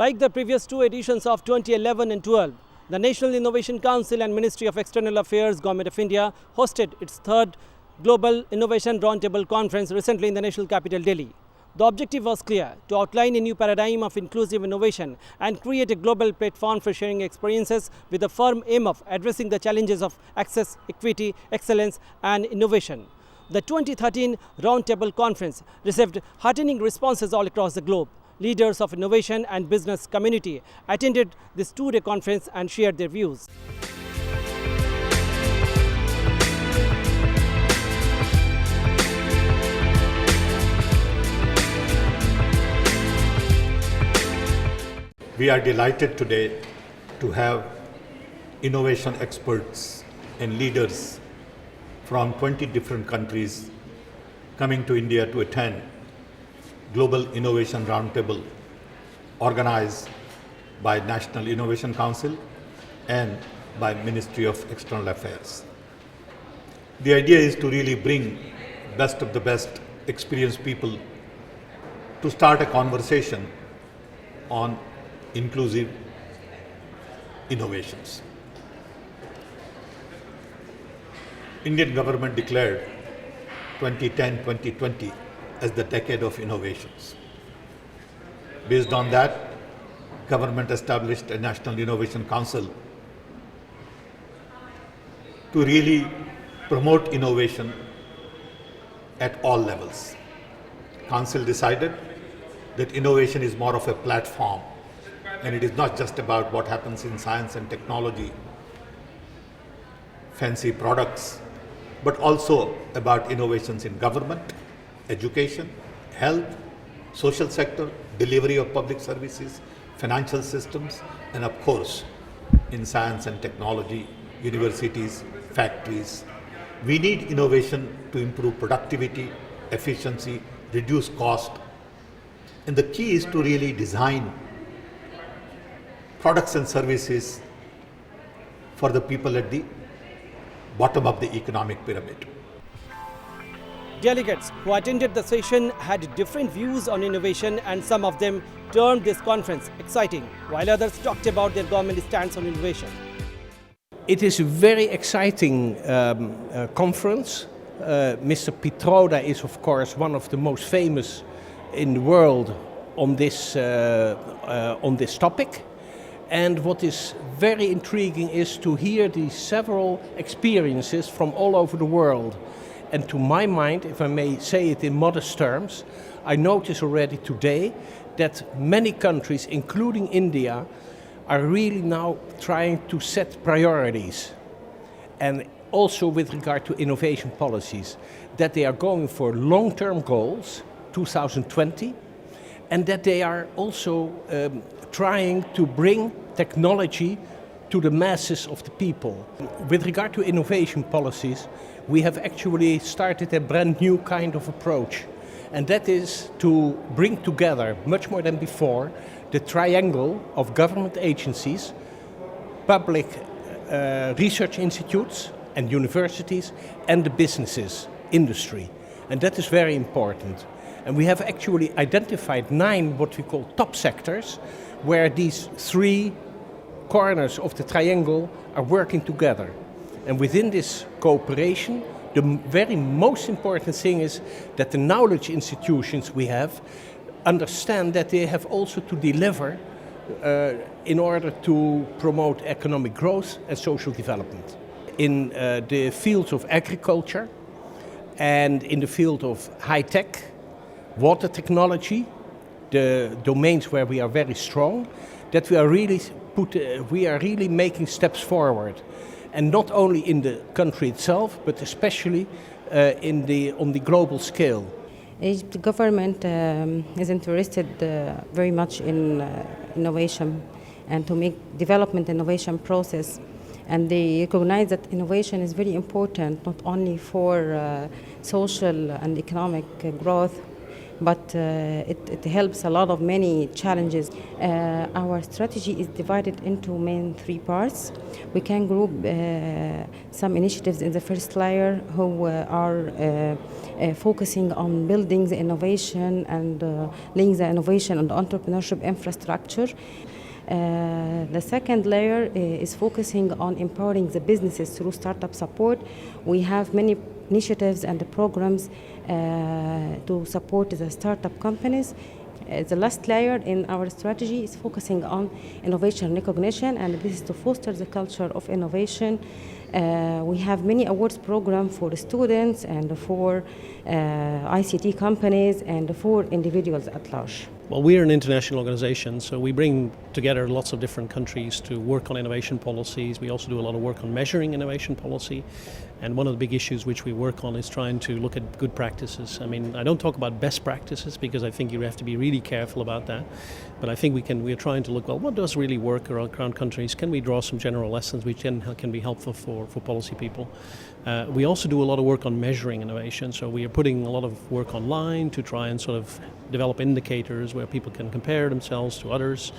Like the previous two editions of 2011 and 12, the National Innovation Council and Ministry of External Affairs, Government of India, hosted its third Global Innovation Roundtable conference recently in the national capital, Delhi. The objective was clear: to outline a new paradigm of inclusive innovation and create a global platform for sharing experiences with the firm aim of addressing the challenges of access, equity, excellence and innovation. The 2013 Roundtable Conference received heartening responses all across the globe. Leaders of innovation and business community attended this two-day conference and shared their views. We are delighted today to have innovation experts and leaders from 20 different countries coming to India to attend Global Innovation Roundtable organized by National Innovation Council and by Ministry of External Affairs. The idea is to really bring best of the best experienced people to start a conversation on inclusive innovations. Indian government declared 2010-2020 as the decade of innovations. Based on that, government established a National Innovation Council to really promote innovation at all levels. Council decided that innovation is more of a platform, and it is not just about what happens in science and technology, fancy products, but also about innovations in government, education, health, social sector, delivery of public services, financial systems, and of course, in science and technology, universities, factories. We need innovation to improve productivity, efficiency, reduce cost. And the key is to really design products and services for the people at the bottom of the economic pyramid. Delegates who attended the session had different views on innovation, and some of them termed this conference exciting, while others talked about their government stance on innovation. It is a very exciting conference. Mr. Pitroda is, of course, one of the most famous in the world on this topic. And what is very intriguing is to hear these several experiences from all over the world. And to my mind, if I may say it in modest terms, I notice already today that many countries, including India, are really now trying to set priorities. And also with regard to innovation policies, that they are going for long-term goals, 2020, and that they are also trying to bring technology to the masses of the people. With regard to innovation policies, we have actually started a brand new kind of approach, and that is to bring together, much more than before, the triangle of government agencies, public research institutes and universities, and the businesses, industry. And that is very important. And we have actually identified 9 what we call top sectors, where these 3 corners of the triangle are working together. And within this cooperation, the very most important thing is that the knowledge institutions we have understand that they have also to deliver in order to promote economic growth and social development. In the fields of agriculture and in the field of high-tech, water technology, the domains where we are very strong, that we are really making steps forward. And not only in the country itself, but especially on the global scale. The government is interested very much in innovation and to make development innovation process. And they recognize that innovation is very important, not only for social and economic growth, but it helps a lot of many challenges. Our strategy is divided into main three parts. We can group some initiatives in the first layer who are focusing on building the innovation and linking the innovation and entrepreneurship infrastructure. The second layer is focusing on empowering the businesses through startup support. We have many initiatives and programs to support the startup companies. The last layer in our strategy is focusing on innovation recognition, and this is to foster the culture of innovation. We have many awards programs for students and for ICT companies and for individuals at large. Well, we're an international organization, so we bring together lots of different countries to work on innovation policies. We also do a lot of work on measuring innovation policy. And one of the big issues which we work on is trying to look at good practices. I mean, I don't talk about best practices because I think you have to be really careful about that. But I think we're trying to look, well, what does really work around countries? Can we draw some general lessons which can be helpful for policy people? We also do a lot of work on measuring innovation. So we are putting a lot of work online to try and sort of develop indicators where people can compare themselves to others,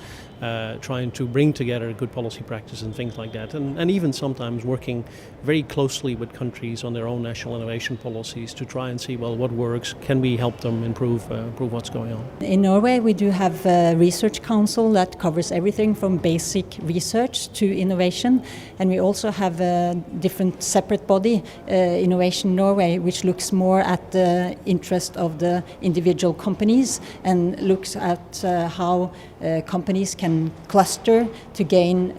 trying to bring together good policy practice and things like that. And even sometimes working very closely with countries on their own national innovation policies to try and see, well, what works? Can we help them improve what's going on? In Norway, we do have a research council that covers everything from basic research to innovation. And we also have a different separate body, Innovation Norway, which looks more at the interest of the individual companies and looks at how companies can cluster to gain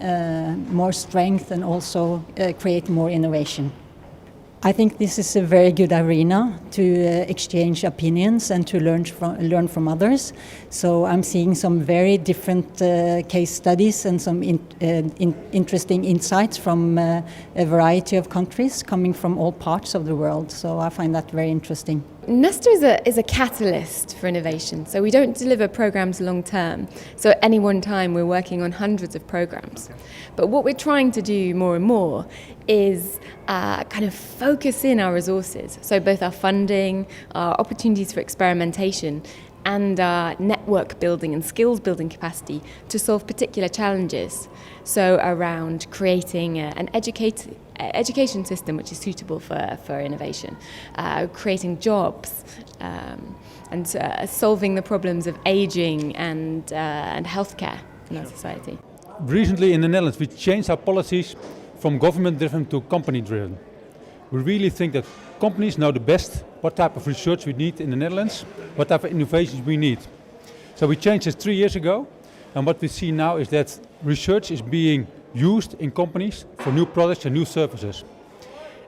more strength and also create more innovation. I think this is a very good arena to exchange opinions and to learn from others. So I'm seeing some very different case studies and some interesting insights from a variety of countries coming from all parts of the world. So I find that very interesting. Nesta is a catalyst for innovation. So we don't deliver programs long term. So at any one time we're working on hundreds of programs. But what we're trying to do more and more is kind of focus in our resources. So both our funding, our opportunities for experimentation, and our network building and skills building capacity to solve particular challenges. So around creating an education system which is suitable for innovation, creating jobs, and solving the problems of aging and healthcare in our society. Recently in the Netherlands we changed our policies from government-driven to company-driven. We really think that companies know the best what type of research we need in the Netherlands, what type of innovations we need. So we changed this 3 years ago, and what we see now is that research is being used in companies for new products and new services.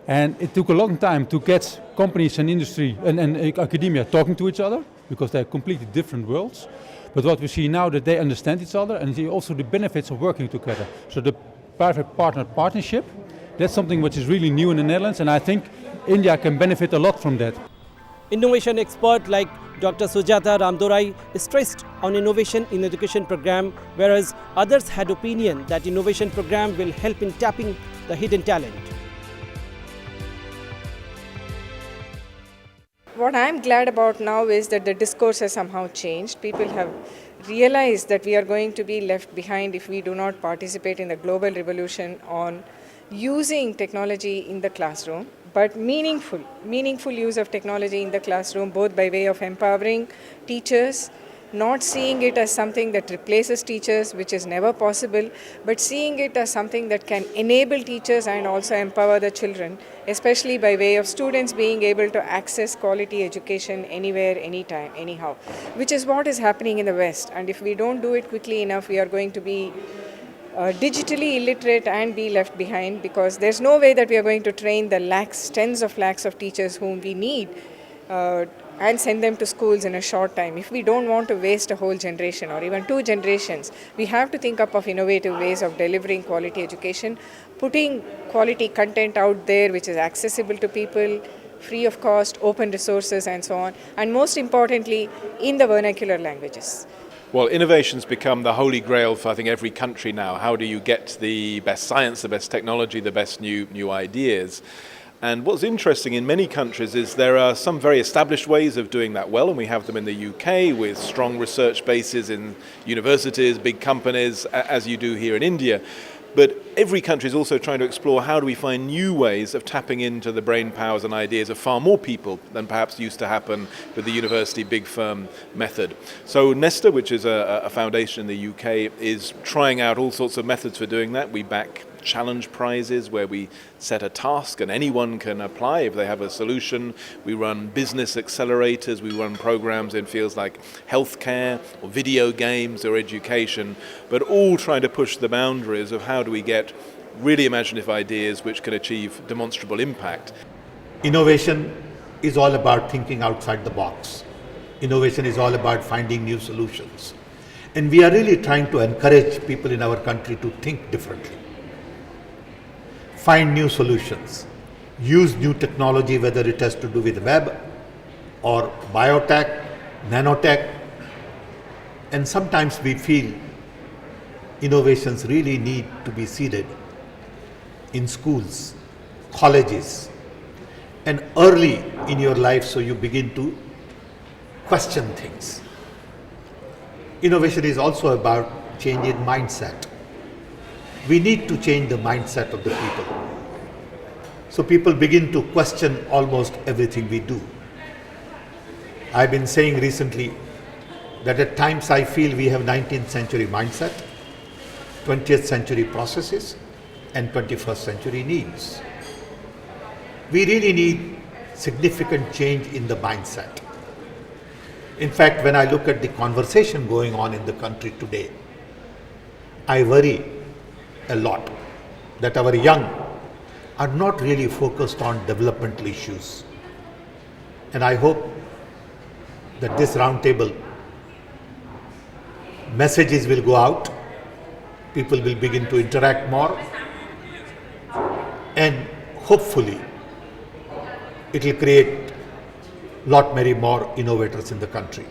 And it took a long time to get companies and industry and academia talking to each other, because they're completely different worlds. But what we see now that they understand each other and see also the benefits of working together. So the private-partner partnership, that's something which is really new in the Netherlands, and I think India can benefit a lot from that. Innovation expert like Dr. Sujata Ramdorai stressed on innovation in education program, whereas others had opinion that innovation program will help in tapping the hidden talent. What I'm glad about now is that the discourse has somehow changed. People have realized that we are going to be left behind if we do not participate in the global revolution on using technology in the classroom, but meaningful use of technology in the classroom, both by way of empowering teachers, not seeing it as something that replaces teachers, which is never possible, but seeing it as something that can enable teachers and also empower the children, especially by way of students being able to access quality education anywhere, anytime, anyhow, which is what is happening in the West. And if we don't do it quickly enough, we are going to be digitally illiterate and be left behind, because there's no way that we are going to train the tens of lakhs of teachers whom we need and send them to schools in a short time. If we don't want to waste a whole generation or even 2 generations, we have to think up of innovative ways of delivering quality education, putting quality content out there which is accessible to people, free of cost, open resources and so on, and most importantly, in the vernacular languages. Well, innovation's become the holy grail for, I think, every country now. How do you get the best science, the best technology, the best new ideas? And what's interesting in many countries is there are some very established ways of doing that well, and we have them in the UK with strong research bases in universities, big companies, as you do here in India. But every country is also trying to explore how do we find new ways of tapping into the brain powers and ideas of far more people than perhaps used to happen with the university big firm method. So Nesta, which is a foundation in the UK, is trying out all sorts of methods for doing that. We back challenge prizes where we set a task and anyone can apply if they have a solution. We run business accelerators, we run programs in fields like healthcare or video games or education, but all trying to push the boundaries of how do we get really imaginative ideas which can achieve demonstrable impact. Innovation is all about thinking outside the box. Innovation is all about finding new solutions. And we are really trying to encourage people in our country to think differently. Find new solutions, use new technology, whether it has to do with web or biotech, nanotech, and sometimes we feel innovations really need to be seeded in schools, colleges, and early in your life so you begin to question things. Innovation is also about changing mindset. We need to change the mindset of the people. So people begin to question almost everything we do. I've been saying recently that at times I feel we have 19th century mindset, 20th century processes, and 21st century needs. We really need significant change in the mindset. In fact, when I look at the conversation going on in the country today, I worry a lot that our young are not really focused on developmental issues. And I hope that this roundtable messages will go out, people will begin to interact more, and hopefully it will create a lot many more innovators in the country.